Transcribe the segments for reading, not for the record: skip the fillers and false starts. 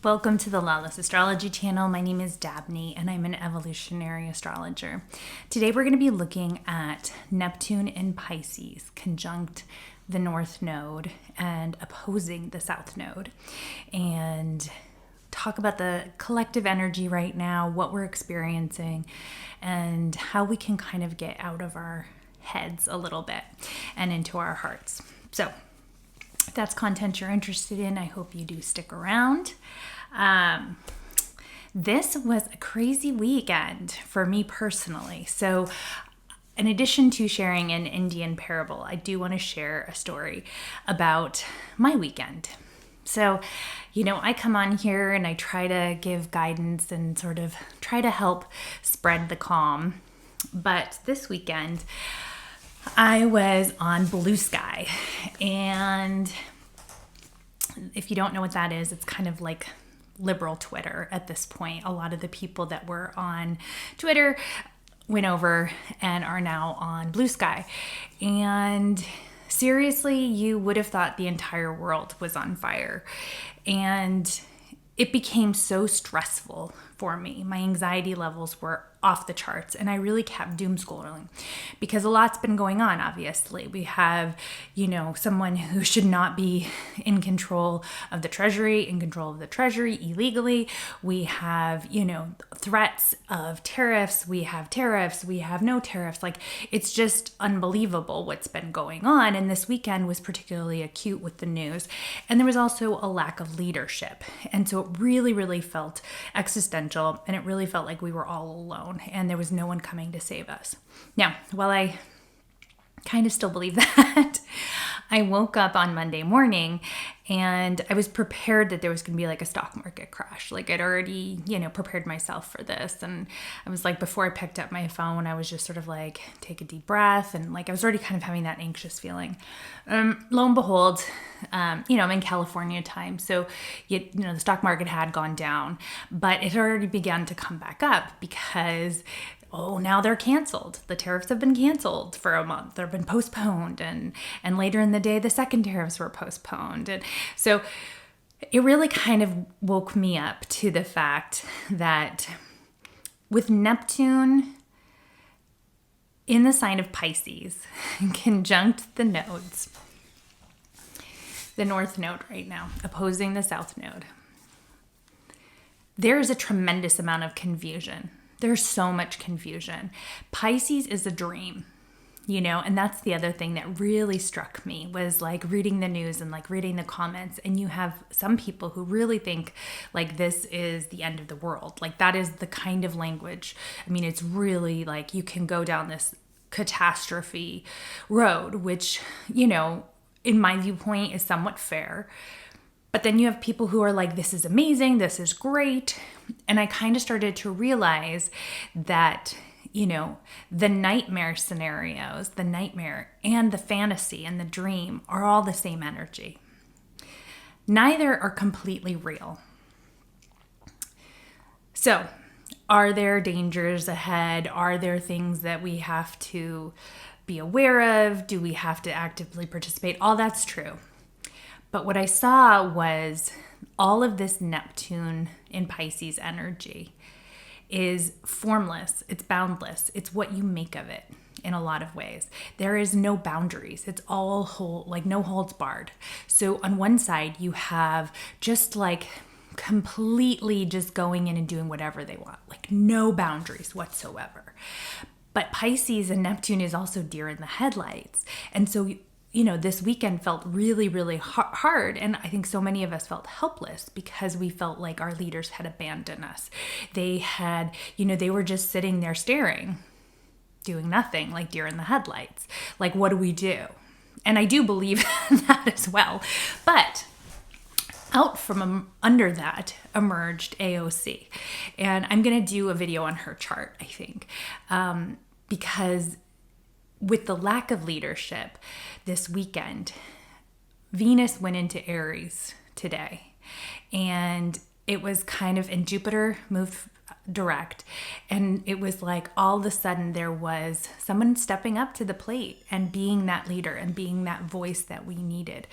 Welcome to the Lawless Astrology channel. My name is Dabney and I'm an evolutionary astrologer. Today we're going to be looking at Neptune in Pisces, conjunct the North Node and opposing the South Node, and talk about the collective energy right now, what we're experiencing, and how we can kind of get out of our heads a little bit and into our hearts. So if that's content you're interested in, I hope you do stick around. This was a crazy weekend for me personally. So in addition to sharing an Indian parable, I do want to share a story about my weekend. So, I come on here and I try to give guidance and sort of try to help spread the calm. But this weekend, I was on Blue Sky. And if you don't know what that is, it's kind of like liberal Twitter at this point. A lot of the people that were on Twitter went over and are now on Blue Sky. And seriously, you would have thought the entire world was on fire. And it became so stressful for me. My anxiety levels were off the charts and I really kept doom scrolling because a lot's been going on, obviously. We have, someone who should not be in control of the treasury, illegally. We have, threats of tariffs. We have no tariffs. Like, it's just unbelievable what's been going on. And this weekend was particularly acute with the news. And there was also a lack of leadership. And so it really, really felt existential and it really felt like we were all alone and there was no one coming to save us. Now, while I kind of still believe that, I woke up on Monday morning and I was prepared that there was going to be like a stock market crash. Like, I'd already, prepared myself for this. And I was like, before I picked up my phone, I was just sort of like, take a deep breath. And like, I was already kind of having that anxious feeling. Lo and behold, I'm in California time. So, the stock market had gone down, but it already began to come back up because now they're canceled. The tariffs have been canceled for a month. They've been postponed. And later in the day, the second tariffs were postponed. And so it really kind of woke me up to the fact that with Neptune in the sign of Pisces, conjunct the nodes, the North Node right now, opposing the South Node, there is a tremendous amount of confusion. There's so much confusion. Pisces is a dream, and that's the other thing that really struck me was like reading the news and like reading the comments. And you have some people who really think like this is the end of the world. Like, that is the kind of language. I mean, it's really like you can go down this catastrophe road, which, in my viewpoint is somewhat fair. But then you have people who are like, this is amazing, this is great. And I kind of started to realize that, the nightmare scenarios, the nightmare and the fantasy and the dream are all the same energy. Neither are completely real. So, are there dangers ahead? Are there things that we have to be aware of? Do we have to actively participate? All that's true. But what I saw was all of this Neptune in Pisces energy is formless, it's boundless, it's what you make of it in a lot of ways. There is no boundaries, it's all no holds barred. So on one side you have just like completely just going in and doing whatever they want, like no boundaries whatsoever. But Pisces and Neptune is also deer in the headlights. And so this weekend felt really, really hard. And I think so many of us felt helpless because we felt like our leaders had abandoned us. They had, they were just sitting there staring, doing nothing, like deer in the headlights. Like, what do we do? And I do believe that as well. But out from under that emerged AOC. And I'm going to do a video on her chart, I think, because with the lack of leadership this weekend, Venus went into Aries today. And it was kind of, and Jupiter moved direct. And it was like all of a sudden there was someone stepping up to the plate and being that leader and being that voice that we needed.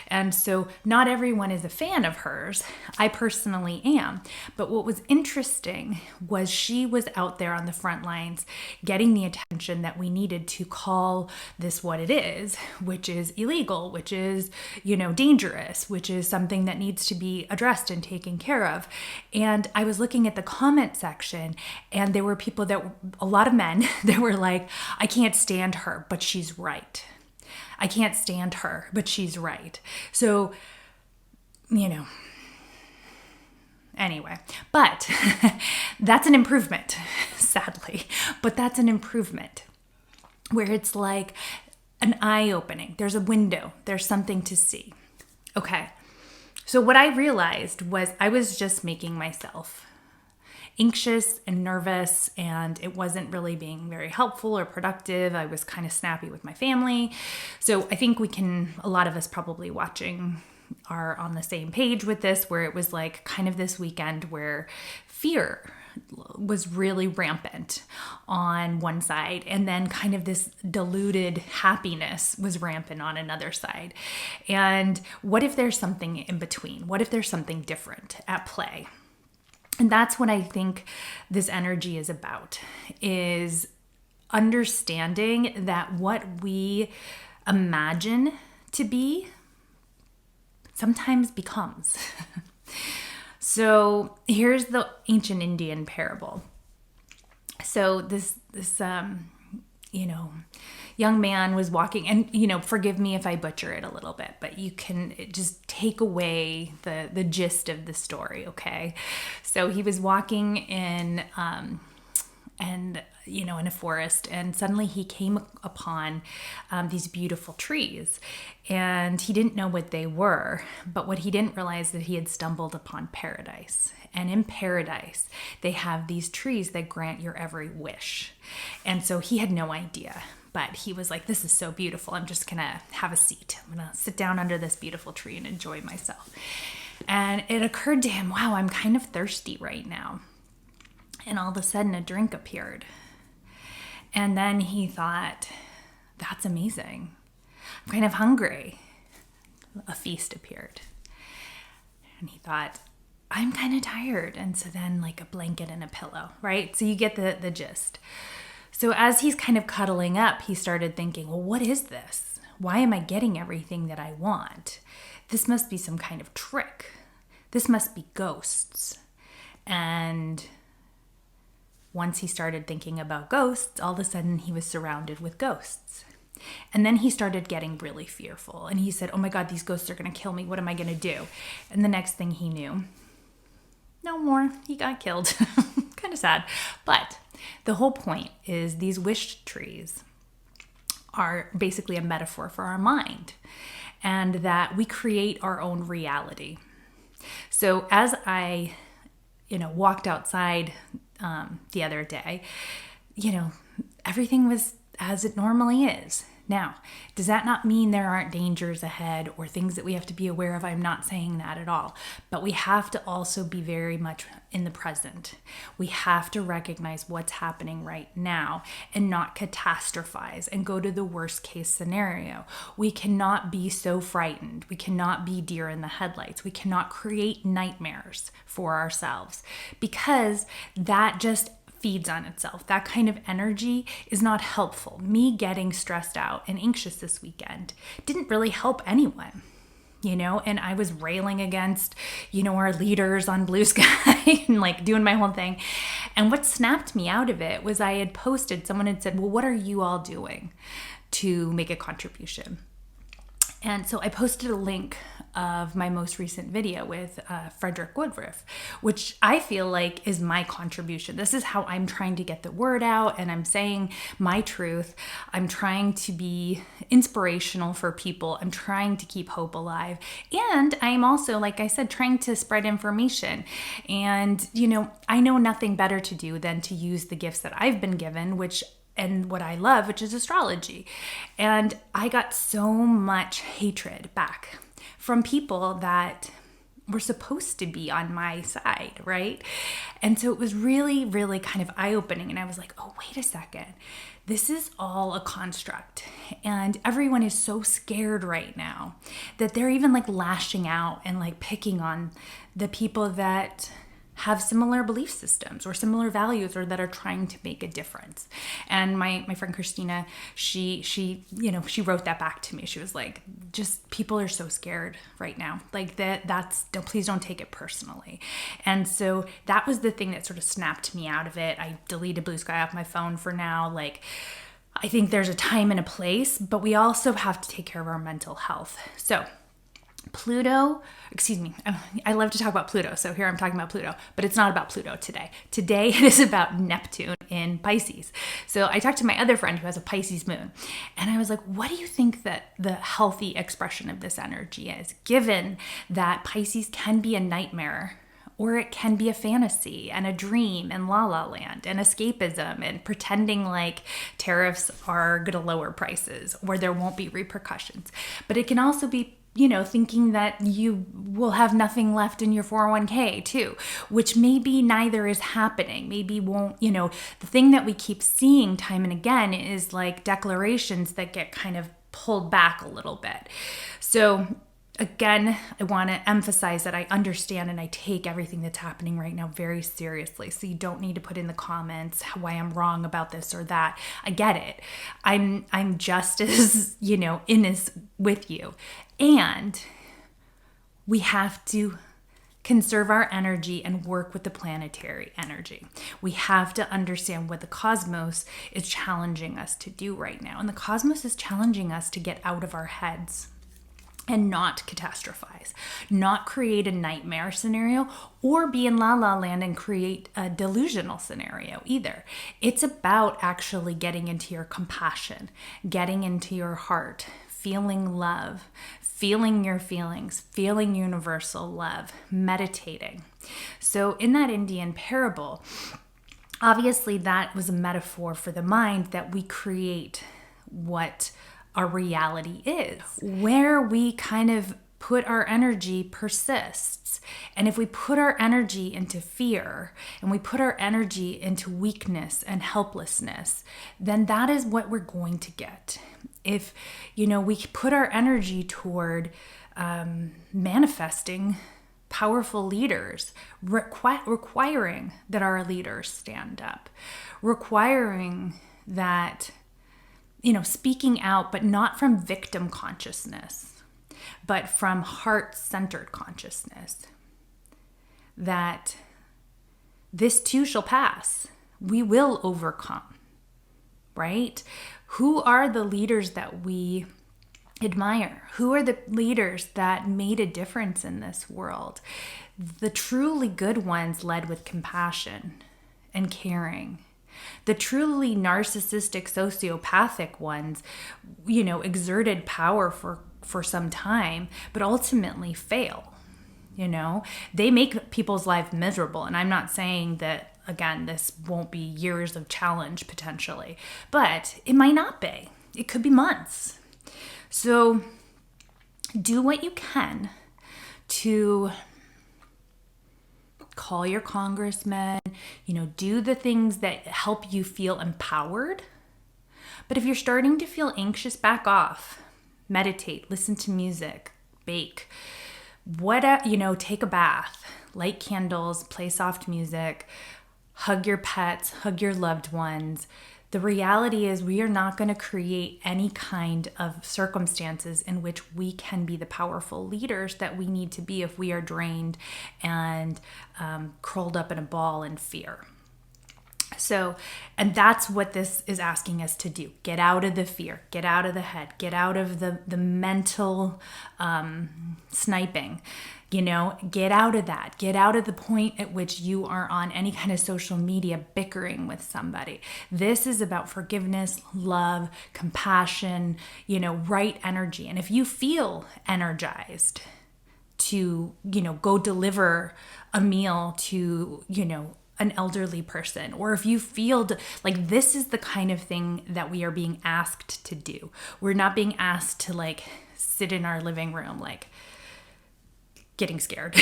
And so not everyone is a fan of hers. I personally am. But what was interesting was she was out there on the front lines getting the attention that we needed to call this what it is, which is illegal, which is, dangerous, which is something that needs to be addressed and taken care of. And I was looking at the comment section, and there were people a lot of men that were like, I can't stand her, but she's right. I can't stand her, but she's right. So, anyway, but that's an improvement, sadly, but that's an improvement where it's like an eye opening. There's a window, there's something to see. Okay. So what I realized was I was just making myself anxious and nervous, and it wasn't really being very helpful or productive. I was kind of snappy with my family. So I think a lot of us probably watching are on the same page with this, where it was like kind of this weekend where fear was really rampant on one side, and then kind of this diluted happiness was rampant on another side. And what if there's something in between? What if there's something different at play? And that's what I think this energy is about, is understanding that what we imagine to be sometimes becomes. So here's the ancient Indian parable. So this young man was walking, and forgive me if I butcher it a little bit, but you can just take away the gist of the story, okay? So he was walking in a forest, and suddenly he came upon these beautiful trees, and he didn't know what they were, but what he didn't realize that he had stumbled upon paradise. And in paradise, they have these trees that grant your every wish. And so he had no idea, but he was like, this is so beautiful. I'm just gonna have a seat. I'm gonna sit down under this beautiful tree and enjoy myself. And it occurred to him, wow, I'm kind of thirsty right now. And all of a sudden a drink appeared. And then he thought, that's amazing. I'm kind of hungry. A feast appeared. And he thought, I'm kind of tired. And so then like a blanket and a pillow, right? So you get the gist. So as he's kind of cuddling up, he started thinking, well, what is this? Why am I getting everything that I want? This must be some kind of trick. This must be ghosts. And once he started thinking about ghosts, all of a sudden he was surrounded with ghosts. And then he started getting really fearful. And he said, oh my God, these ghosts are going to kill me. What am I going to do? And the next thing he knew, no more. He got killed. Kind of sad. But the whole point is these wish trees are basically a metaphor for our mind, and that we create our own reality. So as I, walked outside the other day, everything was as it normally is. Now, does that not mean there aren't dangers ahead or things that we have to be aware of? I'm not saying that at all. But we have to also be very much in the present. We have to recognize what's happening right now and not catastrophize and go to the worst case scenario. We cannot be so frightened. We cannot be deer in the headlights. We cannot create nightmares for ourselves, because that just feeds on itself. That kind of energy is not helpful. Me getting stressed out and anxious this weekend didn't really help anyone, and I was railing against, our leaders on Blue Sky and like doing my whole thing. And what snapped me out of it was I had posted, someone had said, well, what are you all doing to make a contribution? And so I posted a link of my most recent video with Frederick Woodruff, which I feel like is my contribution. This is how I'm trying to get the word out, and I'm saying my truth. I'm trying to be inspirational for people. I'm trying to keep hope alive. And I'm also, like I said, trying to spread information. And, I know nothing better to do than to use the gifts that I've been given, and what I love, which is astrology. And I got so much hatred back from people that were supposed to be on my side, right? And so it was really, really kind of eye-opening. And I was like, oh, wait a second. This is all a construct. And everyone is so scared right now that they're even like lashing out and like picking on the people that have similar belief systems or similar values or that are trying to make a difference. And my friend Christina, she wrote that back to me. She was like, just people are so scared right now. Like please don't take it personally. And so that was the thing that sort of snapped me out of it. I deleted Blue Sky off my phone for now. Like, I think there's a time and a place, but we also have to take care of our mental health. So I love to talk about Pluto, so here I'm talking about Pluto, but it's not about Pluto today. Today it is about Neptune in Pisces. So I talked to my other friend who has a Pisces moon, and I was like, what do you think that the healthy expression of this energy is, given that Pisces can be a nightmare, or it can be a fantasy and a dream and la la land and escapism and pretending like tariffs are going to lower prices or there won't be repercussions. But it can also be thinking that you will have nothing left in your 401k too, which maybe neither is happening. Maybe won't, the thing that we keep seeing time and again is like declarations that get kind of pulled back a little bit. So again, I want to emphasize that I understand and I take everything that's happening right now very seriously. So you don't need to put in the comments why I'm wrong about this or that. I get it. I'm just as, in this with you. And we have to conserve our energy and work with the planetary energy. We have to understand what the cosmos is challenging us to do right now. And the cosmos is challenging us to get out of our heads and not catastrophize, not create a nightmare scenario or be in la la land and create a delusional scenario either. It's about actually getting into your compassion, getting into your heart, feeling love, feeling your feelings, feeling universal love, meditating. So in that Indian parable, obviously that was a metaphor for the mind that we create what our reality is. Where we kind of put our energy persists. And if we put our energy into fear and we put our energy into weakness and helplessness, then that is what we're going to get. If, we put our energy toward manifesting powerful leaders, requiring that our leaders stand up, requiring that, speaking out, but not from victim consciousness, but from heart-centered consciousness, that this too shall pass. We will overcome, right? Who are the leaders that we admire? Who are the leaders that made a difference in this world? The truly good ones led with compassion and caring. The truly narcissistic, sociopathic ones, exerted power for some time, but ultimately fail. They make people's life miserable. And I'm not saying that, again, this won't be years of challenge potentially, but it might not be. It could be months. So do what you can to call your congressman, do the things that help you feel empowered. But if you're starting to feel anxious, back off, meditate, listen to music, bake, take a bath, light candles, play soft music, hug your pets, hug your loved ones. The reality is we are not going to create any kind of circumstances in which we can be the powerful leaders that we need to be if we are drained and curled up in a ball in fear. So, and that's what this is asking us to do. Get out of the fear, get out of the head, get out of the mental sniping, get out of that. Get out of the point at which you are on any kind of social media bickering with somebody. This is about forgiveness, love, compassion, right energy. And if you feel energized to, go deliver a meal to, an elderly person, or if you feel like this is the kind of thing that we are being asked to do. We're not being asked to sit in our living room getting scared.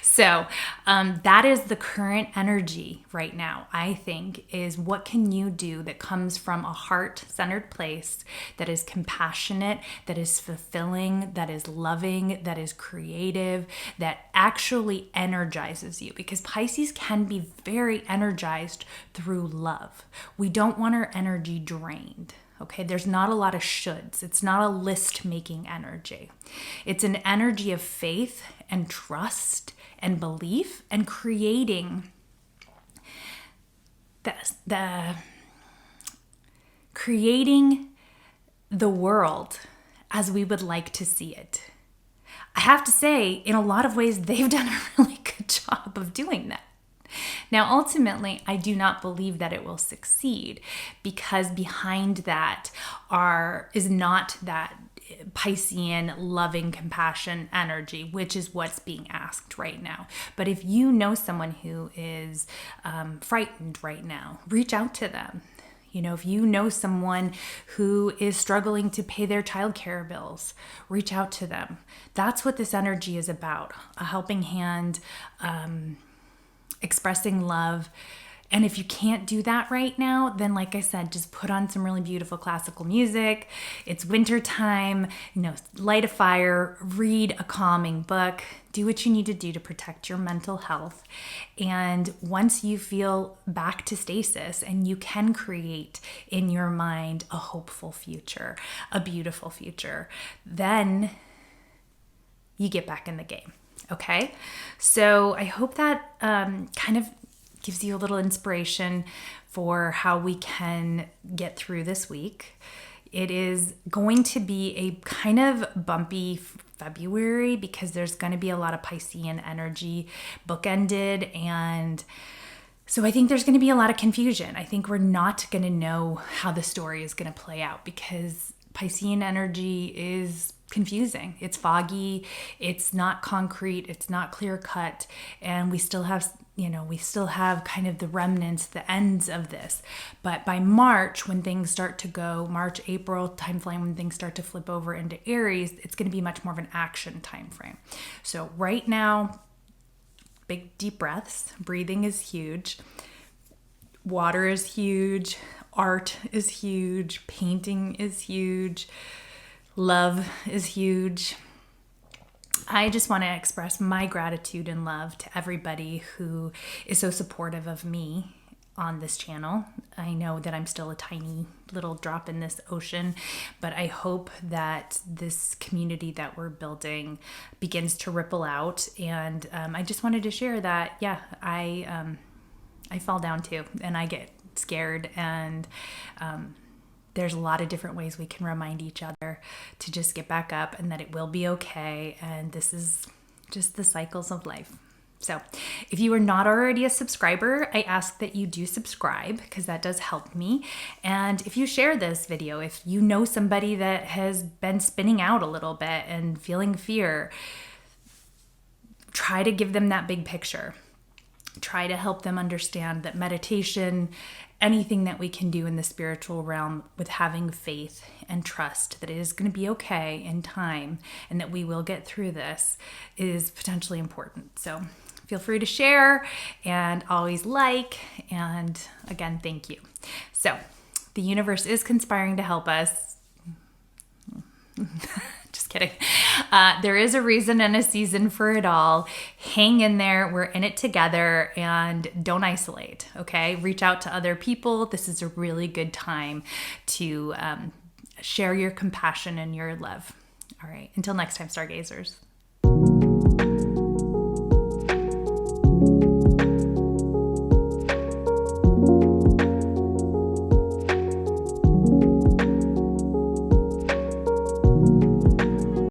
So that is the current energy right now, I think, is what can you do that comes from a heart-centered place, that is compassionate, that is fulfilling, that is loving, that is creative, that actually energizes you. Because Pisces can be very energized through love. We don't want our energy drained. Okay, there's not a lot of shoulds. It's not a list-making energy. It's an energy of faith and trust and belief and creating creating the world as we would like to see it. I have to say, in a lot of ways, they've done a really good job of doing that. Now, ultimately, I do not believe that it will succeed, because behind that is not that Piscean loving compassion energy, which is what's being asked right now. But if you know someone who is frightened right now, reach out to them. You know, if you know someone who is struggling to pay their childcare bills, reach out to them. That's what this energy is about. A helping hand, expressing love. And if you can't do that right now, then like I said, just put on some really beautiful classical music. It's winter time, light a fire, read a calming book, do what you need to do to protect your mental health. And once you feel back to stasis and you can create in your mind a hopeful future, a beautiful future, then you get back in the game. Okay, so I hope that kind of gives you a little inspiration for how we can get through this week. It is going to be a kind of bumpy February because there's going to be a lot of Piscean energy bookended, and so I think there's going to be a lot of confusion. I think we're not going to know how the story is going to play out because Piscean energy is confusing. It's foggy. It's not concrete. It's not clear cut. And we still have kind of the remnants, the ends of this. But by March, when things start to go, March, April timeframe, when things start to flip over into Aries, it's going to be much more of an action timeframe. So right now, big deep breaths. Breathing is huge. Water is huge. Art is huge. Painting is huge. Love is huge. I just want to express my gratitude and love to everybody who is so supportive of me on this channel. I know that I'm still a tiny little drop in this ocean, but I hope that this community that we're building begins to ripple out. And I just wanted to share that, I fall down too, and I get scared, and there's a lot of different ways we can remind each other to just get back up and that it will be okay. And this is just the cycles of life. So if you are not already a subscriber, I ask that you do subscribe because that does help me. And if you share this video, if you know somebody that has been spinning out a little bit and feeling fear, try to give them that big picture. Try to help them understand that meditation, anything that we can do in the spiritual realm with having faith and trust that it is going to be okay in time and that we will get through this is potentially important. So feel free to share and always like. And again, thank you. So the universe is conspiring to help us. Just kidding. There is a reason and a season for it all. Hang in there. We're in it together, and don't isolate. Okay. Reach out to other people. This is a really good time to share your compassion and your love. All right. Until next time, stargazers.